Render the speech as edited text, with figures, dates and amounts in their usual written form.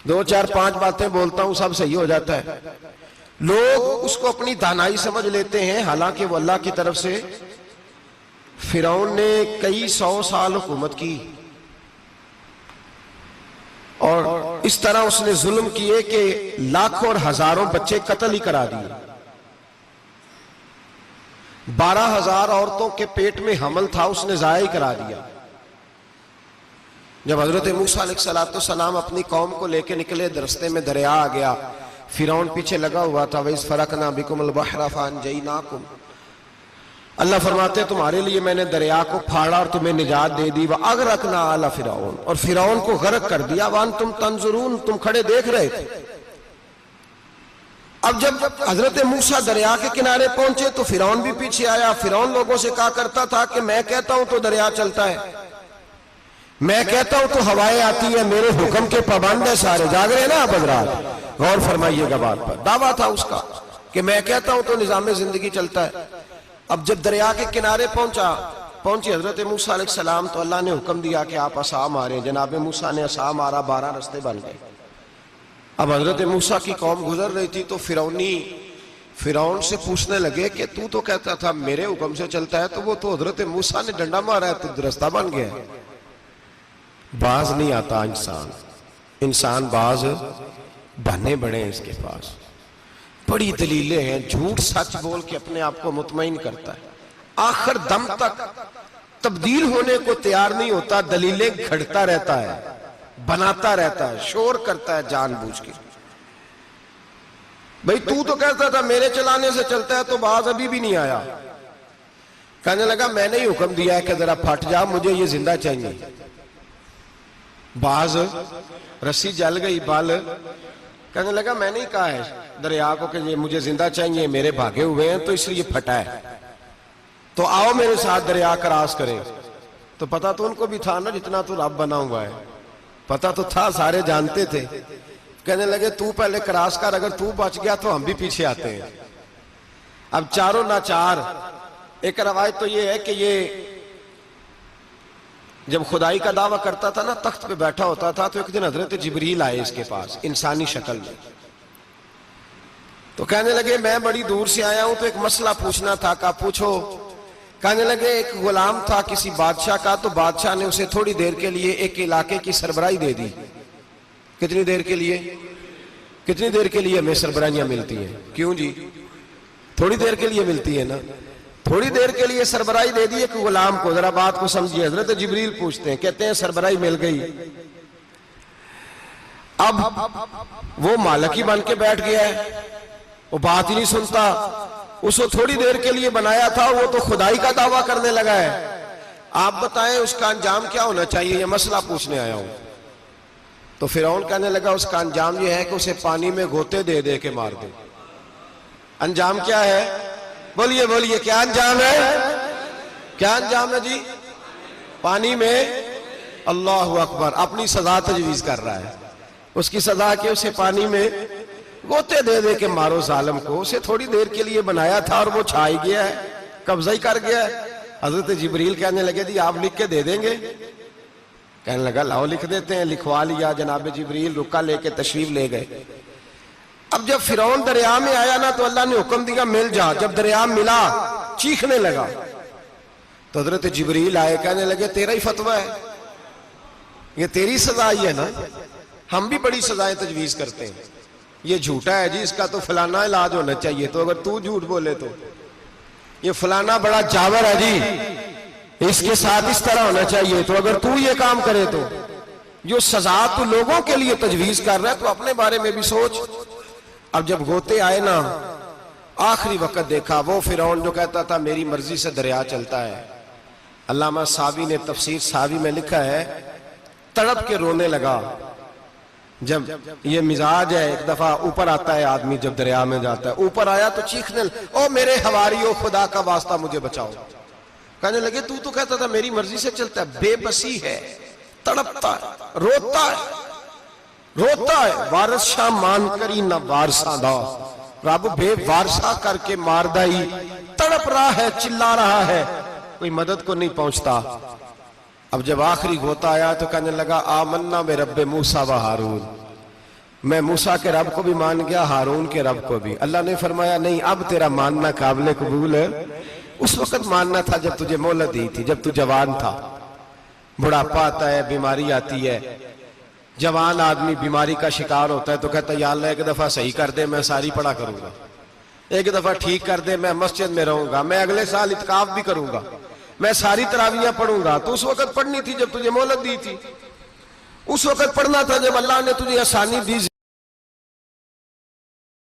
दो चार पांच बातें बोलता हूं सब सही हो जाता है। लोग उसको अपनी दानाई समझ लेते हैं, हालांकि वो अल्लाह की तरफ से। फिरौन ने कई 100 साल हुकूमत की और इस तरह उसने जुल्म किए कि लाखों और हजारों बच्चे कत्ल ही करा दिए। 12,000 औरतों के पेट में हमल था, उसने जाया ही करा दिया। जब हजरत मूसा अलैहिस्सलाम अपनी कौम को लेकर निकले, रास्ते में दरिया आ गया, फिरौन पीछे लगा हुआ था। वैस फरकना बिकुमुल बहरा फअनजयनाकुम, अल्लाह फरमाते तुम्हारे लिए मैंने दरिया को फाड़ा और तुम्हें निजात दे दी। वह अगरकना आला फिरौन, और फिरौन को गर्क कर दिया। वान तुम तंजुरून, तुम खड़े देख रहे थे। अब जब हजरत मूसा दरिया के किनारे पहुंचे तो फिरौन भी पीछे आया। फिरौन लोगों से कहा करता था कि मैं कहता हूं तो दरिया चलता है, मैं कहता हूं तो हवाएं आती है, मेरे हुक्म के पाबंद है सारे। जाग रहे ना आप हजरात, गौर फरमाइएगा बात पर। दावा था उसका कि मैं कहता हूं तो निजाम जिंदगी चलता है। अब जब दरिया के किनारे पहुंचे हजरत मूसा अलैहिस्सलाम, तो अल्लाह ने हुक्म दिया कि आप असा मारे। जनाब मूसा ने असा मारा, 12 रास्ते बन गए। अब हजरत मूसा की कौम गुजर रही थी तो फिरौन से पूछने लगे कि तू तो कहता था मेरे हुक्म से चलता है, तो वो तो हजरत मूसा ने डंडा मारा है तो रास्ता बन गया। बाज नहीं आता इंसान बाज बने बड़े हैं इसके पास, बड़ी दलीलें हैं। झूठ सच बोल के अपने आप को मुतमईन करता है, आखिर दम तक तब्दील होने को तैयार नहीं होता। दलीलें घड़ता रहता है, बनाता रहता है, शोर करता है जानबूझ के। भाई तू तो कहता था मेरे चलाने से चलता है, तो बाज अभी भी नहीं आया। कहने लगा मैंने ही हुक्म दिया है कि जरा फट जा, मुझे ये जिंदा चाहिए। बाज रस्सी जल गई, बाल कहने लगा मैंने ही कहा है दरिया को कि ये मुझे जिंदा चाहिए, मेरे भागे हुए हैं तो इसलिए फटा है, तो आओ मेरे साथ दरिया क्रॉस करें। तो पता तो उनको भी था ना, जितना तो रब बना हुआ है, पता तो था, सारे जानते थे। कहने लगे तू पहले क्रॉस कर, अगर तू बच गया तो हम भी पीछे आते हैं। अब चारों नाचार। एक रवायत तो ये है कि ये जब खुदाई का दावा करता था ना, तख्त पे बैठा होता था, तो एक दिन हजरत जिब्रील आए इसके पास इंसानी शक्ल में। तो कहने लगे मैं बड़ी दूर से आया हूं, तो एक मसला पूछना था। का पूछो। कहने लगे एक गुलाम था किसी बादशाह का, तो बादशाह ने उसे थोड़ी देर के लिए एक इलाके की सरबराही दे दी। कितनी देर के लिए? कितनी देर के लिए हमें सरबराहियां मिलती हैं? क्यों जी? थोड़ी देर के लिए मिलती है ना। थोड़ी देर के लिए सरबराही दे दी एक गुलाम को। जरा बात को समझिए। हजरत जिब्रील पूछते हैं, कहते हैं सरबराही मिल गई। अब वो मालिक ही बन के बैठ गया है, वो बात ही नहीं सुनता। उसको थोड़ी देर के लिए बनाया था, वो तो खुदाई का दावा करने लगा है। आप बताएं उसका अंजाम क्या होना चाहिए, ये मसला पूछने आया हूं। तो फिरौन कहने लगा उसका अंजाम ये है कि उसे पानी में गोते दे दे के मार दे। अंजाम क्या है? बोलिए बोलिए, क्या अंजाम है? क्या अंजाम है जी? पानी में। अल्लाह अकबर, अपनी सजा तजवीज कर रहा है। उसकी सजा के उसे पानी में गोते दे दे के मारो जालिम को। उसे थोड़ी देर के लिए बनाया था और वो छा ही गया है, कब्जा ही कर गया है। हजरत जिब्रील कहने लगे जी आप लिख के दे देंगे? कहने लगा लाओ लिख देते हैं। लिखवा लिया। जनाब जिब्रील रुका लेके तशरीफ ले गए। अब जब फिरौन दरिया में आया ना, तो अल्लाह ने हुक्म दिया मिल जा। जब दरिया मिला चीखने लगा, तो हजरत जिब्रील आए, कहने लगे तेरा ही फतवा है, ये तेरी सजा ही है ना। हम भी बड़ी सजाएं तजवीज करते हैं। ये झूठा है जी, इसका तो फलाना इलाज होना चाहिए। तो अगर तू झूठ बोले तो ये फलाना बड़ा जावर है जी, इसके साथ इस तरह होना चाहिए। तो अगर तू ये काम करे तो जो सजा तू लोगों के लिए तजवीज कर रहा है, तो अपने बारे में भी सोच। अब जब गोते आए ना, आखिरी वक्त देखा वो फिरौन जो कहता था मेरी मर्जी से दरिया चलता है। अल्लामा सावी ने तफसीर सावी में लिखा है, तड़प के रोने लगा। जब ये मिजाज है, एक दफा ऊपर आता है आदमी, जब दरिया में जाता है, ऊपर आया तो चीखने, ओ मेरे हवारियो खुदा का वास्ता मुझे बचाओ। कहने लगे तू तो कहता था मेरी मर्जी से चलता है। बेबसी है, तड़पता है, रोता है, रोता है। वारस शाह मान करी न वारसा दा, रब बेवारसा करके मारदा ही। तड़प रहा है, चिल्ला रहा है, कोई मदद को नहीं पहुंचता। अब जब आखिरी गोता आया तो कहने लगा आमन्ना में रब्बे मूसा व हारून, मैं मूसा के रब को भी मान गया, हारून के रब को भी। अल्लाह ने फरमाया नहीं, अब तेरा मानना काबिल कबूल है। उस वक्त मानना था जब तुझे मोहलत दी थी, जब तू जवान था। बुढ़ापा आता है, बीमारी आती है, जवान आदमी बीमारी का शिकार होता है तो कहता है या अल्लाह एक दफा सही कर दे, मैं सारी पढ़ा करूंगा, एक दफा ठीक कर दे, मैं मस्जिद में रहूंगा, मैं अगले साल इत्काफ भी करूंगा, मैं सारी तरावियां पढ़ूंगा। तो उस वक्त पढ़नी थी जब तुझे मोहलत दी थी, उस वक्त पढ़ना था जब अल्लाह ने तुझे आसानी दी।